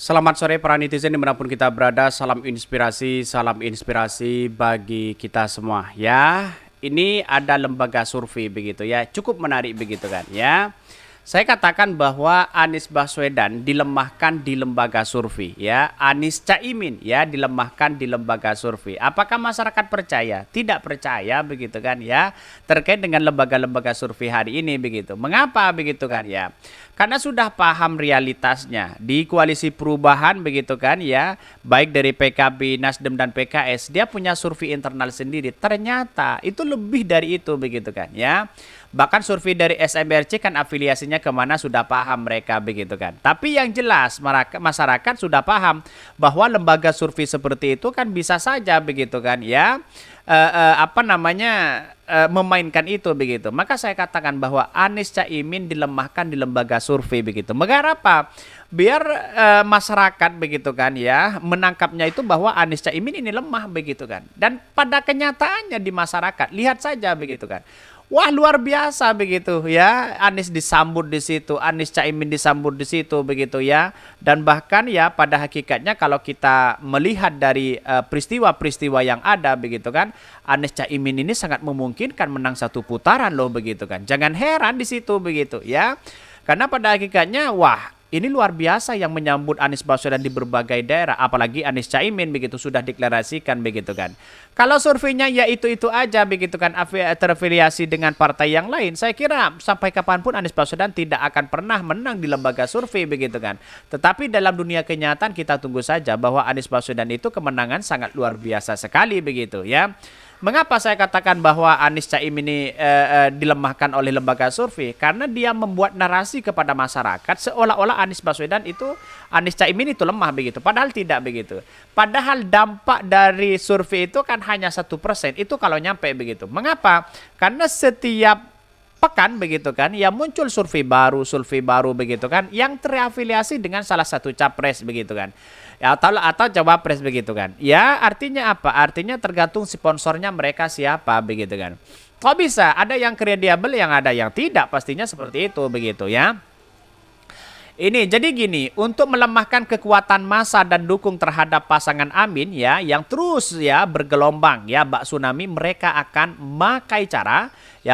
Selamat sore para netizen dimanapun kita berada, salam inspirasi bagi kita semua ya. Ini ada lembaga survei begitu ya, cukup menarik begitu kan ya. Saya katakan bahwa Anies Baswedan dilemahkan di lembaga survei ya, Anies Caimin ya dilemahkan di lembaga survei. Apakah masyarakat percaya? Tidak percaya begitu kan ya, terkait dengan lembaga-lembaga survei hari ini begitu. Mengapa begitu kan ya? Karena sudah paham realitasnya di koalisi perubahan begitu kan ya, baik dari PKB, Nasdem dan PKS, dia punya survei internal sendiri. Ternyata itu lebih dari itu begitu kan ya. Bahkan survei dari SMRC kan afiliasinya kemana sudah paham mereka begitu kan. Tapi yang jelas masyarakat sudah paham bahwa lembaga survei seperti itu kan bisa saja begitu kan ya. Memainkan itu begitu. Maka saya katakan bahwa Anies Caimin dilemahkan di lembaga survei begitu. Mengapa? Biar masyarakat begitu kan ya menangkapnya itu bahwa Anies Caimin ini lemah begitu kan. Dan pada kenyataannya di masyarakat lihat saja begitu kan. Wah, luar biasa begitu ya. Anies disambut di situ, Anies Caimin disambut di situ begitu ya. Dan bahkan ya pada hakikatnya kalau kita melihat dari peristiwa-peristiwa yang ada begitu kan, Anies Caimin ini sangat memungkinkan menang satu putaran loh begitu kan. Jangan heran di situ begitu ya. Karena pada hakikatnya wah, ini luar biasa yang menyambut Anies Baswedan di berbagai daerah, apalagi Anies Caimin begitu sudah deklarasikan begitu kan. Kalau surveinya ya itu aja begitu kan, terafiliasi dengan partai yang lain, saya kira sampai kapanpun Anies Baswedan tidak akan pernah menang di lembaga survei begitu kan. Tetapi dalam dunia kenyataan kita tunggu saja bahwa Anies Baswedan itu kemenangan sangat luar biasa sekali begitu ya. Mengapa saya katakan bahwa Anies Caimin ini dilemahkan oleh lembaga survei? Karena dia membuat narasi kepada masyarakat seolah-olah Anies Caimin itu lemah begitu. Padahal tidak begitu. Padahal dampak dari survei itu kan hanya 1%. Itu kalau nyampe begitu. Mengapa? Karena setiap pekan begitu kan, ya muncul survei baru begitu kan, yang terafiliasi dengan salah satu capres begitu kan. Ya, atau cawapres begitu kan. Ya artinya apa? Artinya tergantung sponsornya mereka siapa begitu kan. Kok bisa? Ada yang kredibel, yang ada yang tidak, pastinya seperti itu begitu ya. Ini jadi gini, untuk melemahkan kekuatan massa dan dukung terhadap pasangan Amin ya, yang terus ya bergelombang ya bak tsunami, mereka akan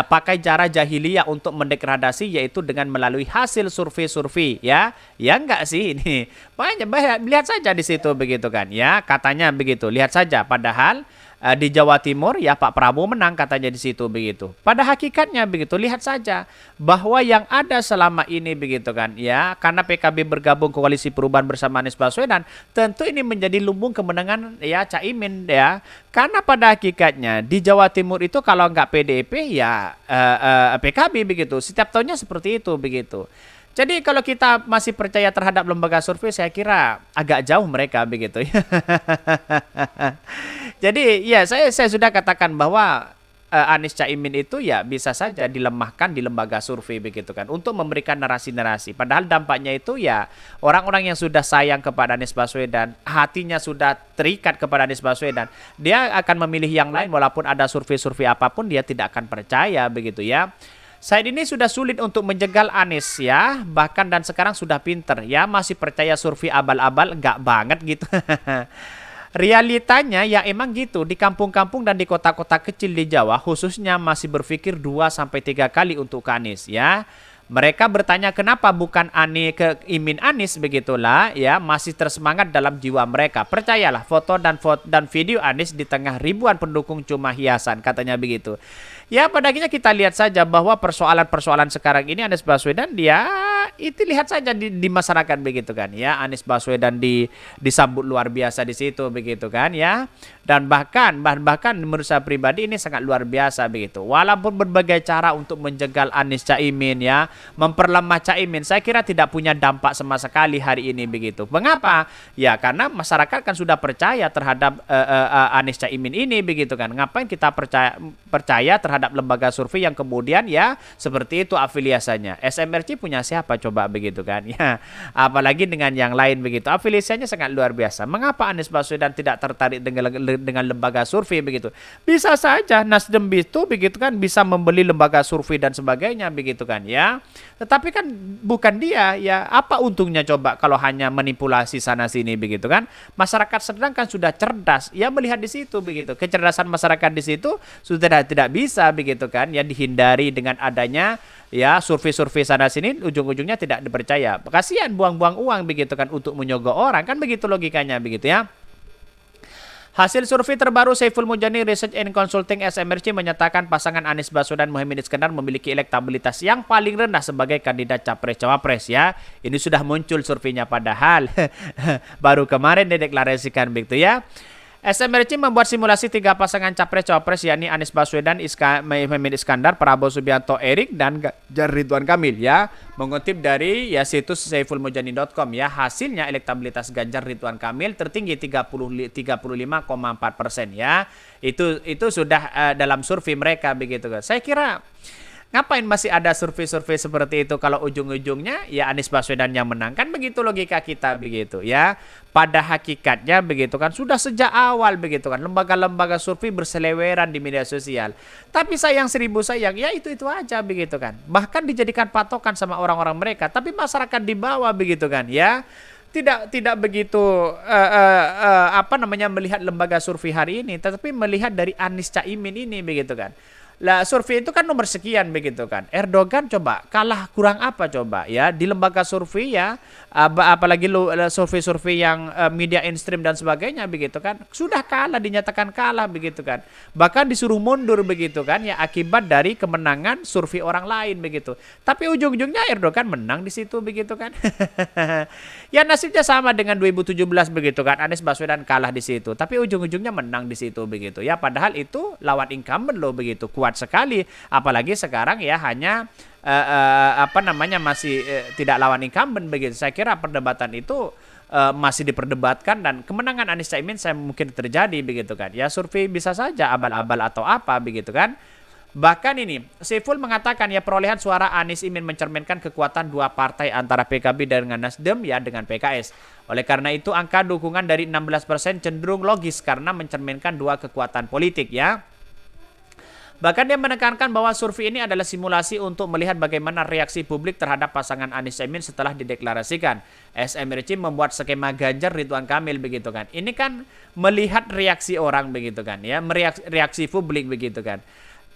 pakai cara jahiliyah untuk mendegradasi, yaitu dengan melalui hasil survei-survei ya. Ya enggak sih ini. Banyak lihat saja di situ begitu kan ya, katanya begitu. Lihat saja padahal di Jawa Timur ya Pak Prabowo menang katanya di situ begitu. Pada hakikatnya begitu, lihat saja bahwa yang ada selama ini begitu kan ya, karena PKB bergabung koalisi perubahan bersama Anies Baswedan, tentu ini menjadi lumbung kemenangan ya Caimin ya. Karena pada hakikatnya di Jawa Timur itu kalau nggak PDIP ya PKB begitu. Setiap tahunnya seperti itu begitu. Jadi kalau kita masih percaya terhadap lembaga survei, saya kira agak jauh mereka begitu ya. Jadi ya saya sudah katakan bahwa Anies Caimin itu ya bisa saja dilemahkan di lembaga survei begitu kan, untuk memberikan narasi-narasi. Padahal dampaknya itu ya orang-orang yang sudah sayang kepada Anies Baswedan, hatinya sudah terikat kepada Anies Baswedan, dia akan memilih yang lain walaupun ada survei-survei apapun, dia tidak akan percaya begitu ya. Saat ini sudah sulit untuk menjegal Anies ya, bahkan dan sekarang sudah pinter ya, masih percaya survei abal-abal, enggak banget gitu. Realitanya ya emang gitu, di kampung-kampung dan di kota-kota kecil di Jawa khususnya masih berpikir 2 sampai 3 kali untuk ke Anies ya. Mereka bertanya kenapa bukan ke Imin Anies begitulah ya, masih tersemangat dalam jiwa mereka. Percayalah, foto dan video Anies di tengah ribuan pendukung cuma hiasan, katanya begitu. Ya pada akhirnya kita lihat saja bahwa persoalan-persoalan sekarang ini Anies Baswedan dia itu lihat saja di masyarakat begitu kan ya. Anies Baswedan disambut luar biasa di situ begitu kan ya. Dan bahkan menurut saya pribadi ini sangat luar biasa begitu. Walaupun berbagai cara untuk menjegal Anies Caimin ya, memperlemah Caimin, saya kira tidak punya dampak sama sekali hari ini begitu. Mengapa? Ya karena masyarakat kan sudah percaya terhadap Anies Caimin ini begitu kan. Ngapain kita percaya terhadap lembaga survei yang kemudian ya seperti itu afiliasinya. SMRC punya siapa coba begitu kan ya, apalagi dengan yang lain begitu, afiliasinya sangat luar biasa. Mengapa Anies Baswedan tidak tertarik dengan lembaga survei begitu? Bisa saja Nasdem itu begitu kan bisa membeli lembaga survei dan sebagainya begitu kan ya, tetapi kan bukan dia ya, apa untungnya coba kalau hanya manipulasi sana sini begitu kan. Masyarakat sedang kan sudah cerdas ya, melihat di situ begitu, kecerdasan masyarakat di situ sudah tidak bisa begitu kan ya dihindari dengan adanya ya survei-survei sana sini, ujung-ujungnya tidak dipercaya. Kasihan buang-buang uang begitu kan untuk menyogok orang, kan begitu logikanya begitu ya. Hasil survei terbaru Saiful Mujani Research and Consulting SMRC menyatakan pasangan Anies Baswedan Muhaimin Iskandar memiliki elektabilitas yang paling rendah sebagai kandidat capres-cawapres ya. Ini sudah muncul surveinya padahal baru kemarin dideklarasikan begitu ya. SMRC membuat simulasi 3 pasangan capres-cawapres yakni Anies Baswedan, Muhaimin Iskandar, Prabowo Subianto, Erik dan Ganjar Ridwan Kamil ya. Mengutip dari ya situs saifulmujani.com ya, hasilnya elektabilitas Ganjar Ridwan Kamil tertinggi 35,4% ya. Itu sudah dalam survei mereka begitu kan. Saya kira ngapain masih ada survei-survei seperti itu kalau ujung-ujungnya ya Anies Baswedan yang menang, kan begitu logika kita begitu ya. Pada hakikatnya begitu kan sudah sejak awal begitu kan lembaga-lembaga survei berseleweran di media sosial. Tapi sayang seribu sayang ya itu aja begitu kan. Bahkan dijadikan patokan sama orang-orang mereka, tapi masyarakat di bawah begitu kan ya. Tidak begitu melihat lembaga survei hari ini, tetapi melihat dari Anies Caimin ini begitu kan. Lah survei itu kan nomor sekian begitu kan. Erdogan coba kalah kurang apa coba ya di lembaga survei ya, apalagi survei-survei yang media mainstream dan sebagainya begitu kan. Sudah kalah, dinyatakan kalah begitu kan. Bahkan disuruh mundur begitu kan ya akibat dari kemenangan survei orang lain begitu. Tapi ujung-ujungnya Erdogan menang di situ begitu kan. Ya nasibnya sama dengan 2017 begitu kan. Anies Baswedan kalah di situ, tapi ujung-ujungnya menang di situ begitu ya. Padahal itu lawan incumbent loh begitu, kuat sekali, apalagi sekarang ya hanya masih tidak lawan incumbent begitu. Saya kira perdebatan itu masih diperdebatkan dan kemenangan Anies Caimin saya mungkin terjadi begitu kan ya. Survei bisa saja abal-abal atau apa begitu kan. Bahkan ini Saiful mengatakan ya perolehan suara Anies Imin mencerminkan kekuatan dua partai antara PKB dengan Nasdem ya dengan PKS. Oleh karena itu angka dukungan dari 16% cenderung logis karena mencerminkan dua kekuatan politik ya. Bahkan dia menekankan bahwa survei ini adalah simulasi untuk melihat bagaimana reaksi publik terhadap pasangan Anies Caimin setelah dideklarasikan. SMRC membuat skema Ganjar Ridwan Kamil begitu kan. Ini kan melihat reaksi orang begitu kan ya, reaksi publik begitu kan.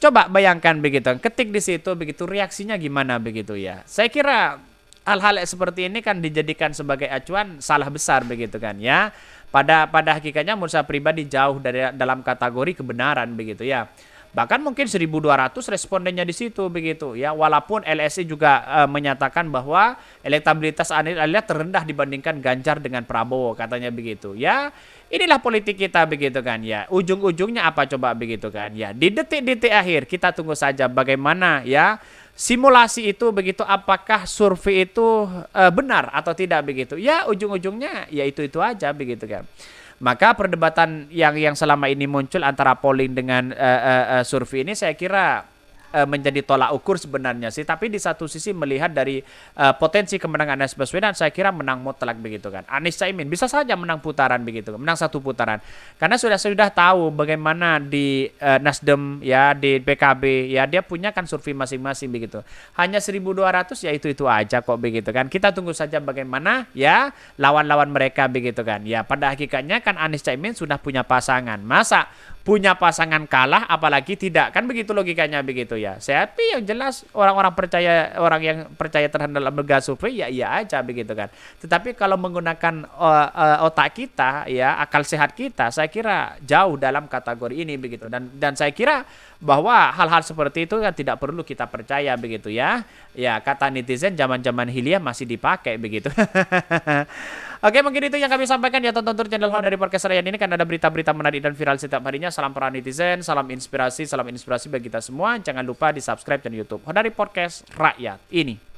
Coba bayangkan begitu, ketik di situ begitu reaksinya gimana begitu ya. Saya kira hal-hal seperti ini kan dijadikan sebagai acuan salah besar begitu kan ya. Pada hakikatnya menurut saya pribadi jauh dari dalam kategori kebenaran begitu ya. Bahkan mungkin 1.200 respondennya di situ begitu ya. Walaupun LSI juga menyatakan bahwa elektabilitas Anies adalah terendah dibandingkan Ganjar dengan Prabowo katanya begitu ya. Inilah politik kita begitu kan ya. Ujung-ujungnya apa coba begitu kan ya. Di detik-detik akhir kita tunggu saja bagaimana ya simulasi itu begitu, apakah survei itu benar atau tidak begitu. Ya ujung-ujungnya ya itu aja begitu kan. Maka perdebatan yang selama ini muncul antara polling dengan survei ini saya kira menjadi tolak ukur sebenarnya sih. Tapi di satu sisi melihat dari potensi kemenangan Anies Baswedan, saya kira menang mutlak begitu kan. Anies Caimin bisa saja menang putaran begitu, menang satu putaran. Karena sudah tahu bagaimana di Nasdem ya, di PKB ya, dia punya kan survei masing-masing begitu. Hanya 1.200 ya itu aja kok begitu kan. Kita tunggu saja bagaimana ya lawan-lawan mereka begitu kan. Ya pada hakikatnya kan Anies Caimin sudah punya pasangan. Masa punya pasangan kalah apalagi tidak, kan begitu logikanya begitu ya. Tapi yang jelas orang yang percaya terhadap lembaga survei ya iya aja begitu kan. Tetapi kalau menggunakan otak kita ya, akal sehat kita, saya kira jauh dalam kategori ini begitu. Dan saya kira bahwa hal-hal seperti itu kan tidak perlu kita percaya begitu ya. Ya kata netizen zaman-zaman Hilya masih dipakai begitu. Oke, mungkin itu yang kami sampaikan ya, tonton terus channel Honari Podcast Rayan ini kan ada berita-berita menarik dan viral setiap harinya. Salam para netizen, salam inspirasi bagi kita semua. Jangan lupa di subscribe channel YouTube Honari Podcast Rakyat ini.